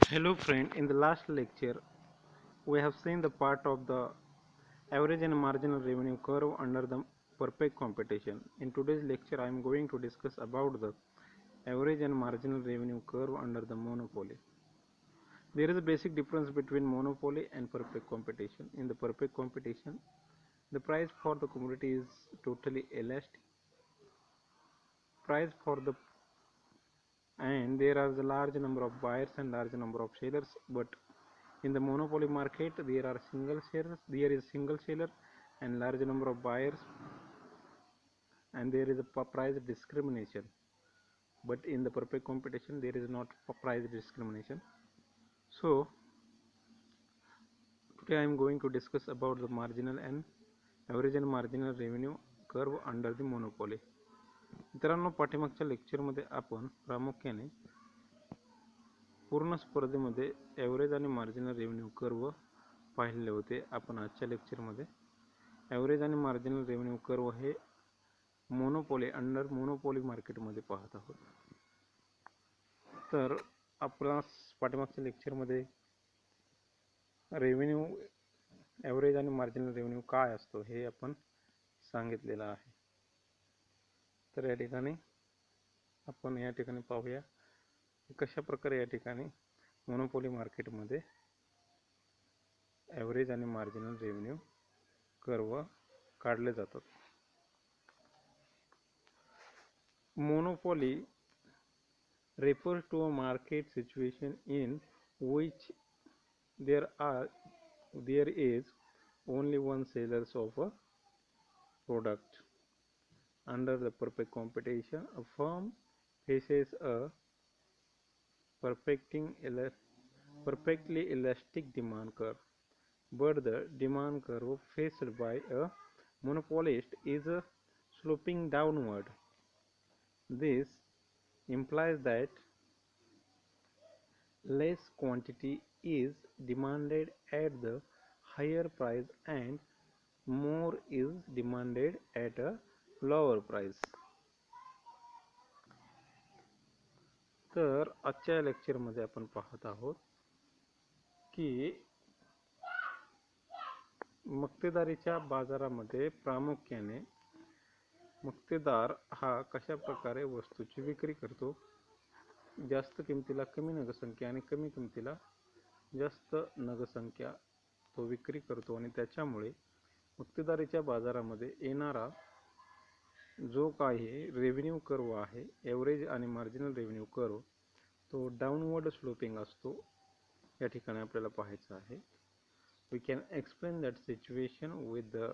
Hello friend, in the last lecture we have seen the part of the average and marginal revenue curve under the perfect competition. In today's lecture I am going to discuss about the average and marginal revenue curve under the monopoly. There is a basic difference between monopoly and perfect competition. In the perfect competition, the price for the commodity is totally elastic. Price for the and there are a large number of buyers and large number of sellers, but in the monopoly market there is single seller and large number of buyers, and there is a price discrimination. But in the perfect competition there is not price discrimination. So today I am going to discuss about the marginal and average and marginal revenue curve under the monopoly. मित्रांनो, पाठीमागच्या लेक्चरमध्ये आपण प्रामुख्याने पूर्ण स्पर्धेमध्ये average आणि marginal revenue curve पाहिलेले होते. आपण आजच्या लेक्चरमध्ये ॲव्हरेज आणि मार्जिनल रेव्हेन्यू कर्व हे अंडर मोनोपोली मार्केटमध्ये पाहत आहोत. तर आपण पाठीमागच्या लेक्चरमध्ये रेव्हेन्यू ॲव्हरेज आणि मार्जिनल रेव्हेन्यू काय असतो हे आपण सांगितलेलं आहे. तर या ठिकाणी आपण पाहूया कशा प्रकारे या ठिकाणी मोनोपोली मार्केटमध्ये ॲव्हरेज आणि मार्जिनल रेव्हेन्यू कर्व काढले जातात. Monopoly refers to a market situation in which there is only one seller of a product. Under the perfect competition, a firm faces a perfectly elastic demand curve, but the demand curve faced by a monopolist is sloping downward. This implies that less quantity is demanded at the higher price and more is demanded at a lower price. तर आजच्या लेक्चरमध्ये आपण पाहत आहोत की मक्तेदारीच्या बाजारामध्ये प्रामुख्याने मक्तेदार हा कशा प्रकारे वस्तूची विक्री करतो. जास्त किमतीला कमी नगसंख्या आणि कमी किमतीला जास्त नगसंख्या तो विक्री करतो, आणि त्याच्यामुळे मक्तेदारीच्या बाजारामध्ये येणारा जो काही रेव्हेन्यू कर्व आहे, एव्हरेज आणि मार्जिनल रेव्हेन्यू कर्व, तो डाऊनवर्ड स्लोपिंग असतो. या ठिकाणी आपल्याला पाहायचं आहे. We can explain that situation with the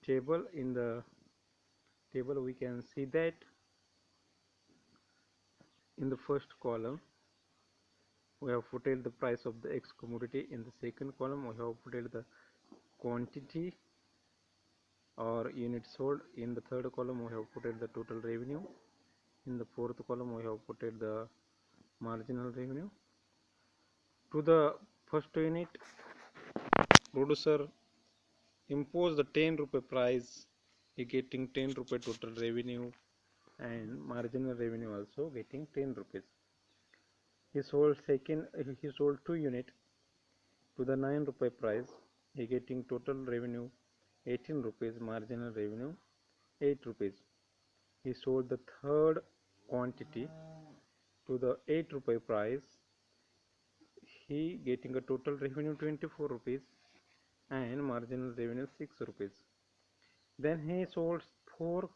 table. In the table we can see that in the first column we have put the price of the X commodity. In the second column we have put the quantity or units sold. In the third column we have put the total revenue. In the fourth column we have put the marginal revenue. To the first unit, producer impose the 10 rupee price, he getting 10 rupee total revenue and marginal revenue also getting 10 rupees. He sold 2 unit to the 9 rupee price, he getting total revenue 18 rupees, marginal revenue 8 rupees. He sold the third quantity to the 8 rupee price, he getting a total revenue 24 rupees and marginal revenue 6 rupees. Then he sold 4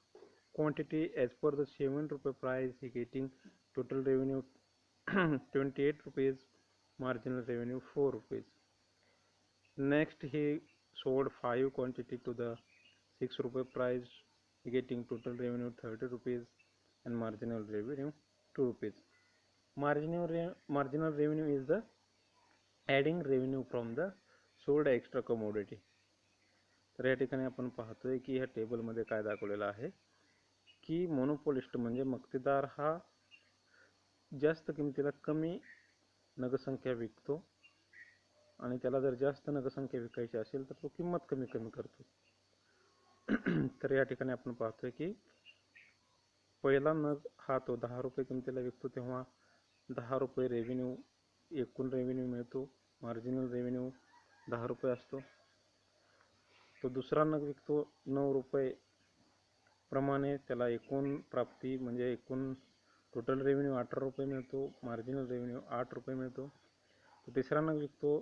quantity as per the 7 rupee price, he getting total revenue 28 rupees, marginal revenue 4 rupees. Next he sold 5 quantity to the 6 rupee price, he getting total revenue 30 rupees and marginal revenue 2 rupees. Marginal revenue is the adding revenue from the sold extra commodity. तर या ठिकाणी आपण पाहतोय की ह्या टेबलमध्ये काय दाखवलेलं आहे की मोनोपोलिस्ट म्हणजे मक्तेदार हा जास्त किमतीला कमी नगसंख्या विकतो, आणि त्याला जर जास्त नगसंख्या विकायची असेल तर तो किंमत कमी करतो. तर या ठिकाणी आपण पाहतोय की पहिला नग हा तो 10 रुपये किमतीला विकतो तेव्हा 10 रुपये रेव्हेन्यू एकूण रेव्हेन्यू मिळतो, मार्जिनल रेव्हेन्यू 10 रुपये असतो. तो दुसरा नग विकतो 9 रुपये प्रमाणे, त्याला एकूण प्राप्ती म्हणजे एकूण टोटल रेव्हेन्यू 18 रुपये मिळतो, मार्जिनल रेव्हेन्यू 8 रुपये मिळतो. तो तिसरा नग विकतो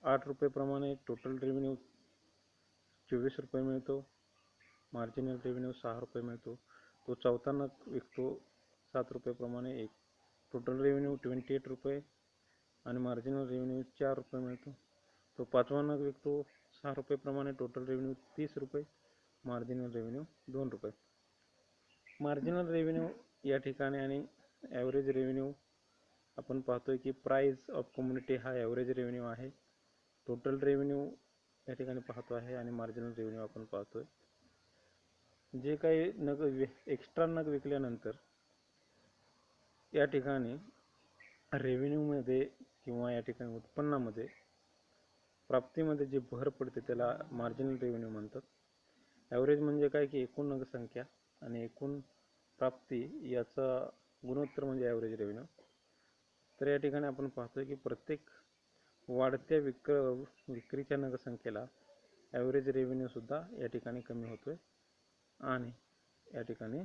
8 रुपये प्रमाणे, टोटल रेव्हेन्यू 24 रुपये मिळतो, मार्जिनल रेव्हेन्यू 6 रुपये मिळतो. तो चौथा नग विकतो 7 रुपये प्रमाणे, एक टोटल रेव्हेन्यू 28 रुपये आणि मार्जिनल रेव्हेन्यू 4 रुपये मिळतो. तो पाचवा नग विकतो 6 रुपये प्रमाणे, टोटल रेव्हेन्यू 30 रुपये, मार्जिनल रेव्हेन्यू 2 रुपये. मार्जिनल रेव्हेन्यू या ठिकाणी आणि ॲव्हरेज रेव्हेन्यू आपण पाहतोय की प्राइस ऑफ कम्युनिटी हा ॲव्हरेज रेव्हेन्यू आहे, टोटल रेव्हेन्यू या ठिकाणी पाहतो आहे आणि मार्जिनल रेव्हेन्यू आपण पाहतोय. जे काही नग एक्स्ट्रा नग विकल्यानंतर या ठिकाणी रेव्हेन्यूमध्ये किंवा या ठिकाणी उत्पन्नामध्ये प्राप्तीमध्ये जी भर पडते त्याला मार्जिनल रेव्हेन्यू म्हणतात. ॲव्हरेज म्हणजे काय की एकूण नगसंख्या आणि एकूण प्राप्ती याचा गुणोत्तर म्हणजे ॲव्हरेज रेव्हेन्यू. तर या ठिकाणी आपण पाहतोय की प्रत्येक वाढत्या विक्रीच्या नगसंख्येला ॲव्हरेज रेव्हेन्यू सुद्धा या ठिकाणी कमी होतोय आणि या ठिकाणी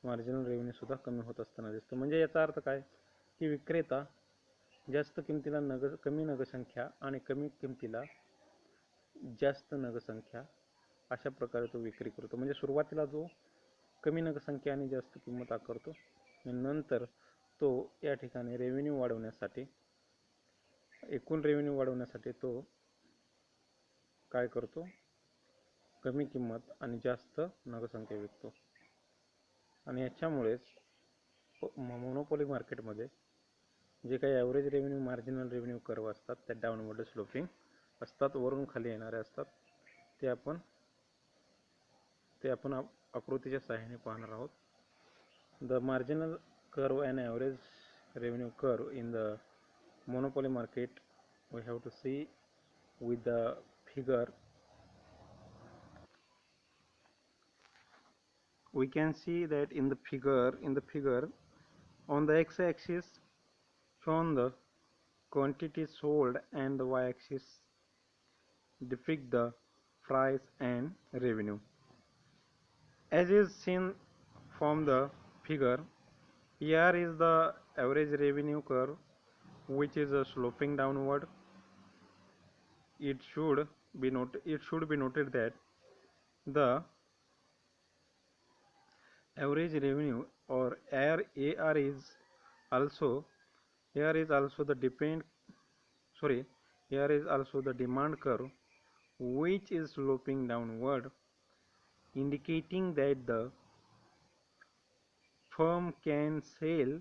मार्जिनल रेव्हेन्यू सुद्धा कमी होत असताना दिसतो. म्हणजे याचा अर्थ काय की विक्रेता जास्त किमतीला कमी नगसंख्या आणि कमी किमतीला जास्त नगसंख्या अशा प्रकारे तो विक्री करतो. म्हणजे सुरुवातीला जो कमी नगसंख्या आणि जास्त किंमत आकारतो आणि नंतर तो या ठिकाणी रेव्हेन्यू वाढवण्यासाठी, एकूण रेव्हेन्यू वाढवण्यासाठी तो काय करतो, कमी किंमत आणि जास्त नगसंख्या विकतो. आणि याच्यामुळेच मोनोपोली मार्केटमध्ये जे काही average revenue, marginal revenue curve असतात त्या डाऊनवर्ड स्लोपिंग असतात, वरून खाली येणारे असतात. ते आपण आकृतीच्या सहाय्याने पाहणार आहोत. The marginal curve and average revenue curve in the monopoly market we have to see with the figure. We can see that in the figure on the x-axis shown the quantity sold and the y-axis depict the price and revenue. As is seen from the figure, here is the average revenue curve which is sloping downward. It should be noted that the average revenue or AR is also here is also the demand curve which is sloping downward, indicating that the firm can sell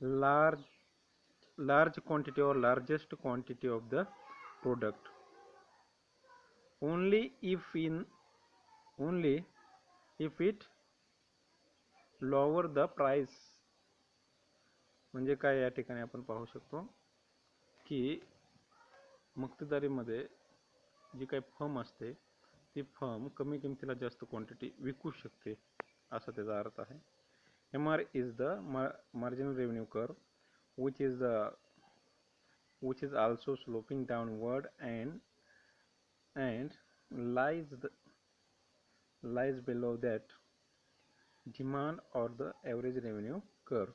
large quantity or largest quantity of the product only if it lower the price. म्हणजे काय या ठिकाणी आपण पाहू शकतो की मक्तेदारीमध्ये जी काही firm असते ती फर्म कमी किमतीला जास्त क्वांटिटी विकू शकते असा त्याचा अर्थ आहे. MR is the marginal revenue curve which is also sloping downward and lies below that demand or the average revenue curve.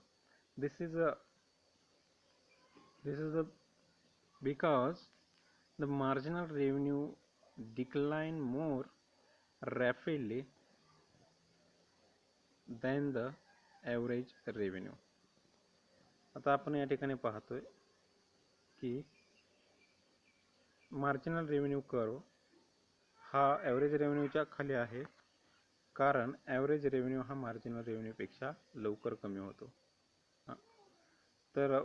This is because the marginal revenue decline more rapidly than the average revenue. आता आपण या ठिकाणी पाहतोय की marginal revenue curve हा average रेव्हेन्यूच्या खाली आहे, कारण ॲव्हरेज रेव्हेन्यू हा मार्जिनल रेव्हेन्यूपेक्षा लवकर कमी होतो. तर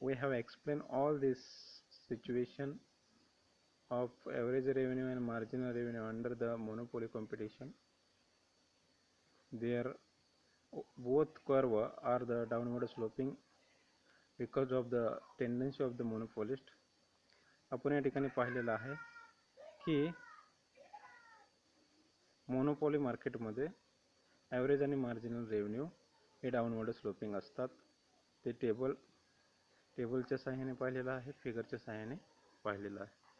we have explained all this situation of average revenue and marginal revenue under the monopoly competition. Their both curve are the downward sloping because of the tendency of the monopolist. आपण या ठिकाणी पाहिलेलं आहे की मोनोपोली मार्केटमध्ये average आणि marginal revenue हे downward sloping असतात. ते टेबल टेबलच्या सहाय्याने पाहिलेला आहे, फिगरच्या सहाय्याने पाहिलेला आहे.